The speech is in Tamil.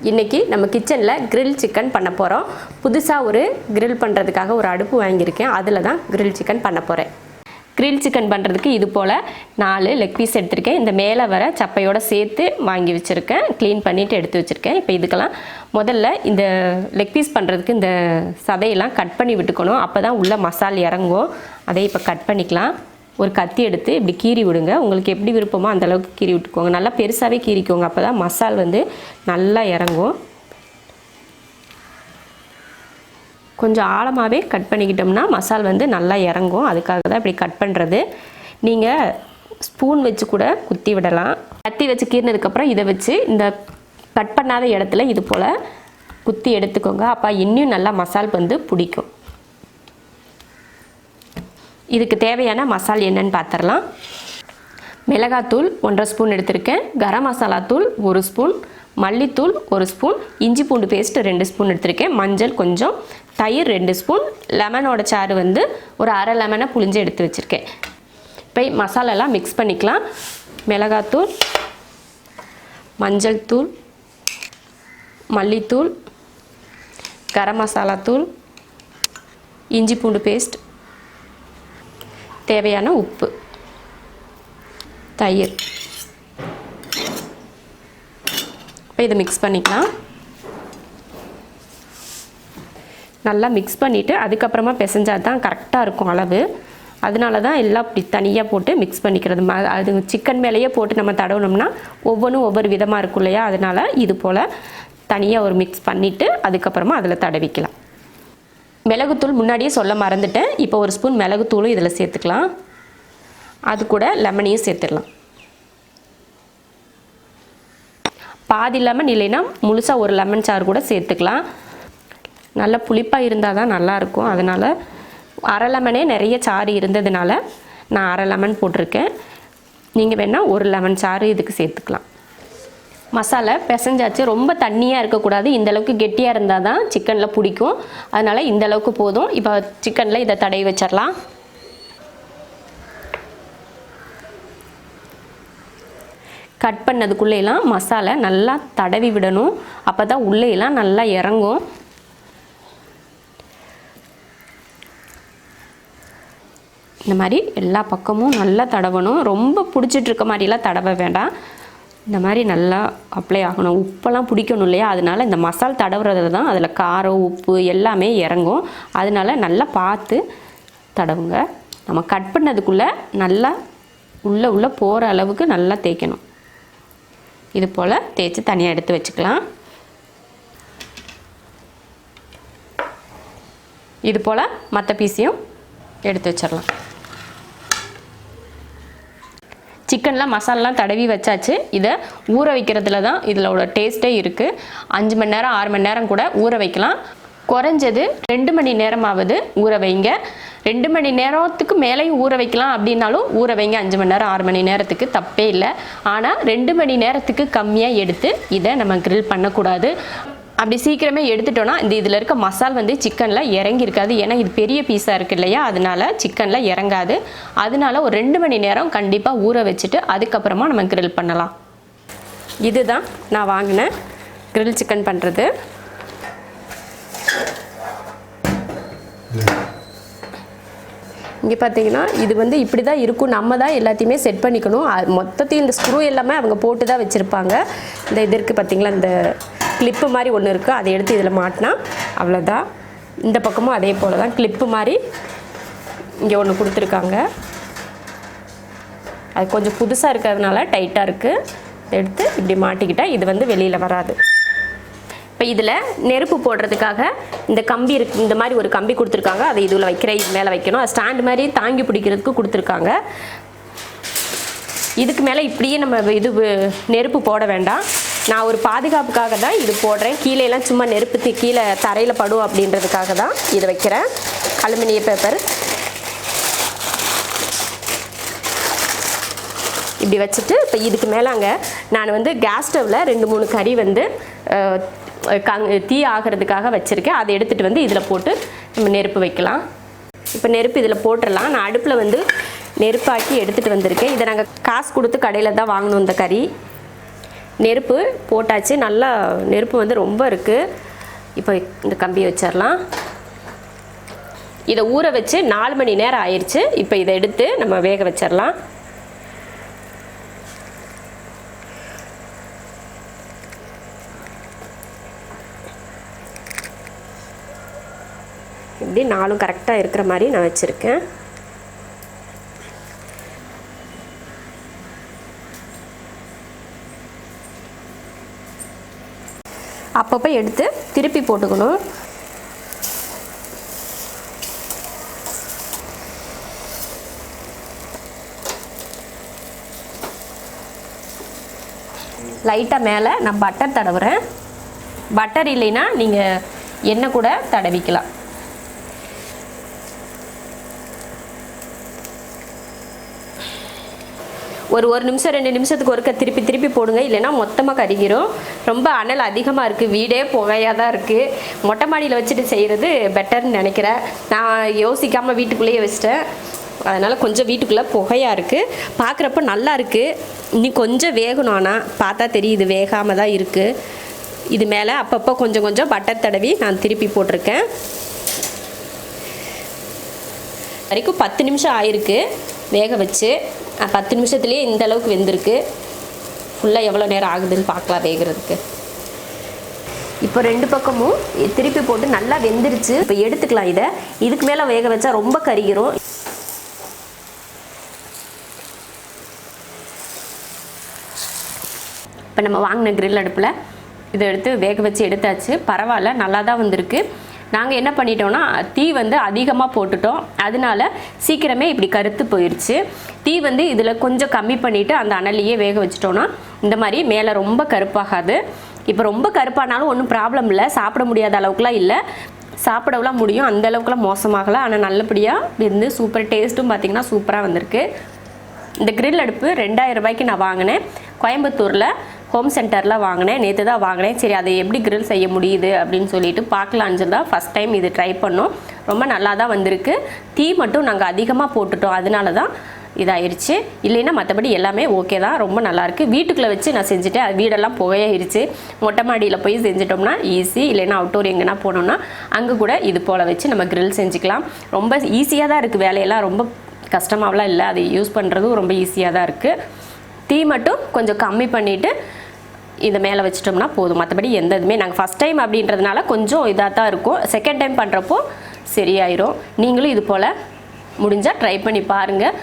இன்றைக்கி நம்ம கிச்சனில் கிரில் சிக்கன் பண்ண போகிறோம். புதுசாக ஒரு கிரில் பண்ணுறதுக்காக ஒரு அடுப்பு வாங்கியிருக்கேன். அதில் தான் கிரில் சிக்கன் பண்ண போகிறேன். கிரில் சிக்கன் பண்ணுறதுக்கு இது போல் 4 லெக் பீஸ் எடுத்திருக்கேன். இந்த மேலே வர சப்பையோடு சேர்த்து வாங்கி வச்சுருக்கேன். க்ளீன் பண்ணிவிட்டு எடுத்து வச்சுருக்கேன். இப்போ இதுக்கெல்லாம் முதல்ல இந்த லெக் பீஸ் பண்ணுறதுக்கு இந்த சதையெல்லாம் கட் பண்ணி விட்டுக்கணும். அப்போ தான் உள்ள மசால் இறங்கும். அதை இப்போ கட் பண்ணிக்கலாம். ஒரு கத்தி எடுத்து இப்படி கீறி விடுங்க. உங்களுக்கு எப்படி விருப்பமோ அந்தளவுக்கு கீறி விட்டுக்கோங்க. நல்லா பெருசாகவே கீறிக்கோங்க. அப்போ தான் மசால் வந்து நல்லா இறங்கும். கொஞ்சம் ஆழமாகவே கட் பண்ணிக்கிட்டோம்னா மசால் வந்து நல்லா இறங்கும். அதுக்காக தான் இப்படி கட் பண்ணுறது. நீங்கள் ஸ்பூன் வச்சு கூட குத்தி விடலாம். கத்தி வச்சு கீறினதுக்கப்புறம் இதை வச்சு இந்த கட் பண்ணாத இடத்துல இது போல் குத்தி எடுத்துக்கோங்க. அப்போ இன்னும் நல்லா மசால் வந்து பிடிக்கும். இதுக்கு தேவையான மசால் என்னன்னு பார்த்துடலாம். மிளகாத்தூள் 1.5 ஸ்பூன் எடுத்திருக்கேன். கரம் மசாலா தூள் 1 ஸ்பூன், மல்லித்தூள் 1 ஸ்பூன், இஞ்சி பூண்டு பேஸ்ட் 2 ஸ்பூன் எடுத்திருக்கேன். மஞ்சள் கொஞ்சம், தயிர் 2 ஸ்பூன், லெமனோட சாறு வந்து ஒரு அரை லெமனை புளிஞ்சு எடுத்து வச்சுருக்கேன். இப்போ மசாலாலாம் மிக்ஸ் பண்ணிக்கலாம். மிளகாத்தூள், மஞ்சள் தூள், மல்லித்தூள், கரம் மசாலா தூள், இஞ்சி பூண்டு பேஸ்ட், தேவையான உப்பு, தயிர். இப்போ இதை மிக்ஸ் பண்ணிக்கலாம். நல்லா மிக்ஸ் பண்ணிவிட்டு அதுக்கப்புறமா பிசைஞ்சால் தான் கரெக்டாக இருக்கும் அளவு. அதனால தான் எல்லாம் இப்படி தனியாக போட்டு மிக்ஸ் பண்ணிக்கிறது. அது சிக்கன் மேலேயே போட்டு நம்ம தடவினோம்னா ஒவ்வொன்றும் ஒவ்வொரு விதமாக இருக்கும் இல்லையா? அதனால் இது போல் தனியாக ஒரு மிக்ஸ் பண்ணிவிட்டு அதுக்கப்புறமா அதில் தடவிக்கலாம். மிளகுத்தூள் முன்னாடியே சொல்ல மறந்துட்டேன். இப்போ 1 ஸ்பூன் மிளகுத்தூளும் இதில் சேர்த்துக்கலாம். அது கூட லெமனையும் சேர்த்துடலாம். பாதி லெமன் இல்லைன்னா முழுசாக ஒரு லெமன் சாறு கூட சேர்த்துக்கலாம். நல்லா புளிப்பாக இருந்தால் தான் நல்லாயிருக்கும். அதனால் அரை லெமனே நிறைய சாறு இருந்ததுனால நான் அரை லெமன் போட்டிருக்கேன். நீங்கள் வேணால் ஒரு லெமன் சாறு இதுக்கு சேர்த்துக்கலாம். மசாலா பிசைஞ்சாச்சு. ரொம்ப தண்ணியாக இருக்கக்கூடாது. இந்தளவுக்கு கெட்டியாக இருந்தால் தான் சிக்கனில் பிடிக்கும். அதனால் இந்தளவுக்கு போதும். இப்போ சிக்கனில் இதை தடவி வச்சிடலாம். கட் பண்ணதுக்குள்ளேலாம் மசாலா நல்லா தடவி விடணும். அப்போ தான் உள்ளேலாம் நல்லா இறங்கும். இந்த மாதிரி எல்லா பக்கமும் நல்லா தடவணும். ரொம்ப பிடிச்சிட்டு இருக்க மாதிரிலாம் தடவ வேண்டாம். இந்த மாதிரி நல்லா அப்ளை ஆகணும். உப்பெல்லாம் பிடிக்கணும் இல்லையா? அதனால் இந்த மசால் தடவுறதுல தான் அதில் காரம் உப்பு எல்லாமே இறங்கும். அதனால் நல்லா பார்த்து தடவுங்க. நம்ம கட் பண்ணதுக்குள்ளே நல்லா உள்ளே போகிற அளவுக்கு நல்லா தேய்க்கணும். இது போல் தேய்ச்சி தனியாக எடுத்து வச்சுக்கலாம். இது போல் மற்ற பீஸையும் எடுத்து வச்சிடலாம். சிக்கனில் மசாலாலாம் தடவி வச்சாச்சு. இதை ஊற வைக்கிறதுல தான் இதிலோட டேஸ்ட்டே இருக்குது. 5 மணி நேரம் 6 மணி நேரம் கூட ஊற வைக்கலாம். குறைஞ்சது 2 மணி நேரமாவது ஊற வைங்க. 2 மணி நேரத்துக்கு மேலேயும் ஊற வைக்கலாம் அப்படின்னாலும் ஊற வைங்க. 5 மணி நேரம் 6 மணி நேரத்துக்கு தப்பே இல்லை. ஆனால் 2 மணி நேரத்துக்கு கம்மியாக எடுத்து இதை நம்ம கிரில் பண்ணக்கூடாது. அப்படி சீக்கிரமே எடுத்துட்டோன்னா இதில் இருக்க மசால் வந்து சிக்கனில் இறங்கியிருக்காது. ஏன்னா இது பெரிய பீஸாக இருக்குது இல்லையா? அதனால சிக்கனில் இறங்காது. அதனால ஒரு 2 மணி நேரம் கண்டிப்பாக ஊற வச்சுட்டு அதுக்கப்புறமா நம்ம கிரில் பண்ணலாம். இதுதான் நான் வாங்கின கிரில் சிக்கன் பண்ணுறது. இங்கே பார்த்தீங்கன்னா இது வந்து இப்படி தான் இருக்கும். நம்ம தான் எல்லாத்தையுமே செட் பண்ணிக்கணும். மொத்தத்தையும் இந்த ஸ்க்ரூ எல்லாமே அவங்க போட்டு தான் வச்சுருப்பாங்க. இந்த இது இருக்குது பார்த்தீங்களா? இந்த கிளிப்பு மாதிரி ஒன்று இருக்குது. அதை எடுத்து இதில் மாட்டினா அவ்வளோதான். இந்த பக்கமும் அதே போல் தான் கிளிப்பு மாதிரி இங்கே ஒன்று கொடுத்துருக்காங்க. அது கொஞ்சம் புதுசாக இருக்கிறதுனால டைட்டாக இருக்குது. எடுத்து இப்படி மாட்டிக்கிட்டால் இது வந்து வெளியில் வராது. இப்போ இதில் நெருப்பு போடுறதுக்காக இந்த கம்பி இருக்குது. இந்த மாதிரி ஒரு கம்பி கொடுத்துருக்காங்க. அதை இதில் வைக்கிற இது மேலே வைக்கணும். அது ஸ்டாண்டு மாதிரி தாங்கி பிடிக்கிறதுக்கு கொடுத்துருக்காங்க. இதுக்கு மேலே இப்படியே நம்ம இது நெருப்பு போட வேண்டாம். நான் ஒரு பாதுகாப்புக்காக தான் இது போடுறேன். கீழேலாம் சும்மா நெருப்பு கீழே தரையில் படும் அப்படின்றதுக்காக தான் இதை வைக்கிறேன். அலுமினிய பேப்பர் இப்படி வச்சுட்டு இப்போ இதுக்கு மேலாங்க நான் வந்து கேஸ் ஸ்டவ்வில் 2-3 கறி வந்து தீ ஆகிறதுக்காக வச்சுருக்கேன். அதை எடுத்துகிட்டு வந்து இதில் போட்டு நம்ம நெருப்பு வைக்கலாம். இப்போ நெருப்பு இதில் போட்டுடலாம். நான் அடுப்பில் வந்து நெருப்பாக்கி எடுத்துகிட்டு வந்திருக்கேன். இதை நாங்கள் காசு கொடுத்து கடையில் தான் வாங்கணும். இந்த கறி நெருப்பு போட்டாச்சு, நல்லா நெருப்பு வந்து ரொம்ப இருக்குது. இப்போ இந்த கம்பியை வச்சிடலாம். இதை ஊற வச்சு 4 மணி நேரம் ஆயிடுச்சு. இப்போ இதை எடுத்து நம்ம வேக வச்சிடலாம். இப்படி 4 கரெக்டாக இருக்கிற மாதிரி நான் வச்சுருக்கேன். அப்பப்போ எடுத்து திருப்பி போட்டுக்கணும். லைட்டாக மேலே நான் பட்டர் தடவுறேன். பட்டர் இல்லைன்னா நீங்கள் எண்ணெய் கூட தடவிக்கலாம். ஒரு நிமிஷம் 2 நிமிஷத்துக்கு ஒருக்க திருப்பி திருப்பி போடுங்க, இல்லைன்னா மொத்தமாக கருகிரும். ரொம்ப அனல் அதிகமாக இருக்குது, வீடே புகையாக தான் இருக்குது. மொட்டை மாடியில் வச்சுட்டு செய்கிறது பெட்டர்னு நினைக்கிறேன். நான் யோசிக்காமல் வீட்டுக்குள்ளேயே வச்சிட்டேன். அதனால் கொஞ்சம் வீட்டுக்குள்ளே புகையாக இருக்குது. பார்க்குறப்ப நல்லா இருக்குது. இன்னும் கொஞ்சம் வேகணும், ஆனால் பார்த்தா தெரியுது வேகாமல் தான் இருக்குது. இது மேலே அப்பப்போ கொஞ்சம் கொஞ்சம் பட்டர் தடவி நான் திருப்பி போட்டிருக்கேன். வரைக்கும் 10 நிமிஷம் ஆயிருக்கு வேக வச்சு. 10 நிமிஷத்துலேயே இந்த அளவுக்கு வெந்திருக்கு. ஃபுல்லாக எவ்வளோ நேரம் ஆகுதுன்னு பார்க்கலாம் வேகிறதுக்கு. இப்போ 2 பக்கமும் திருப்பி போட்டு நல்லா வெந்துருச்சு. இப்போ எடுத்துக்கலாம். இதுக்கு மேலே வேக வச்சா ரொம்ப கருகிரும். இப்போ நம்ம வாங்கின கிரில் அடுப்பில் இதை எடுத்து வேக வச்சு எடுத்தாச்சு. பரவாயில்ல, நல்லா தான் வந்திருக்கு. நாங்கள் என்ன பண்ணிட்டோம்னா தீ வந்து அதிகமாக போட்டுட்டோம், அதனால சீக்கிரமே இப்படி கருத்து போயிடுச்சு. தீ வந்து இதில் கொஞ்சம் கம்மி பண்ணிவிட்டு அந்த அனலையே வேக வச்சிட்டோன்னா இந்த மாதிரி மேலே ரொம்ப கருப்பாகாது. இப்போ ரொம்ப கருப்பானாலும் ஒன்றும் ப்ராப்ளம் இல்லை, சாப்பிட முடியாத அளவுக்குலாம் இல்லை, சாப்பிடலாம் முடியும். அந்த அளவுக்குலாம் மோசமாகலை. ஆனால் நல்லபடியாக வெந்து சூப்பர் டேஸ்ட்டும் பார்த்திங்கன்னா சூப்பராக வந்திருக்கு. இந்த கிரில் அடுப்பு 2000 ரூபாய்க்கு நான் வாங்கினேன். கோயம்புத்தூரில் ஹோம் சென்டரில் வாங்கினேன். நேற்று தான் வாங்கினேன். சரி, அதை எப்படி கிரில் செய்ய முடியுது அப்படின்னு சொல்லிட்டு பார்க்கலான்னு தான் ஃபஸ்ட் டைம் இது ட்ரை பண்ணோம். ரொம்ப நல்லா தான் வந்திருக்கு. தீ மட்டும் நாங்கள் அதிகமாக போட்டுட்டோம், அதனால தான் இதாகிடுச்சு. இல்லைன்னா மற்றபடி எல்லாமே ஓகே தான், ரொம்ப நல்லாயிருக்கு. வீட்டுக்குள்ளே வச்சு நான் செஞ்சுட்டேன். அது வீடெல்லாம் புகையாயிருச்சு. மொட்டை மாடியில் போய் செஞ்சிட்டோம்னா ஈஸி. இல்லைன்னா அவுட்டோர் எங்கன்னா போனோம்னா அங்கே கூட இது போல் வச்சு நம்ம கிரில் செஞ்சுக்கலாம். ரொம்ப ஈஸியாக தான் இருக்குது. வேலையெல்லாம் ரொம்ப கஷ்டமாகலாம் இல்லை. அதை யூஸ் பண்ணுறதும் ரொம்ப ஈஸியாக தான் இருக்குது. தீ மட்டும் கொஞ்சம் கம்மி பண்ணிவிட்டு இதை மேலே வச்சிட்டோம்னா போதும். மற்றபடி எந்த இதுவுமே நாங்கள் ஃபஸ்ட் டைம் அப்படின்றதுனால கொஞ்சம் இதாக தான் இருக்கும். செகண்ட் டைம் பண்ணுறப்போ சரியாயிரும். நீங்களும் இது போல் முடிஞ்சால் ட்ரை பண்ணி பாருங்கள்.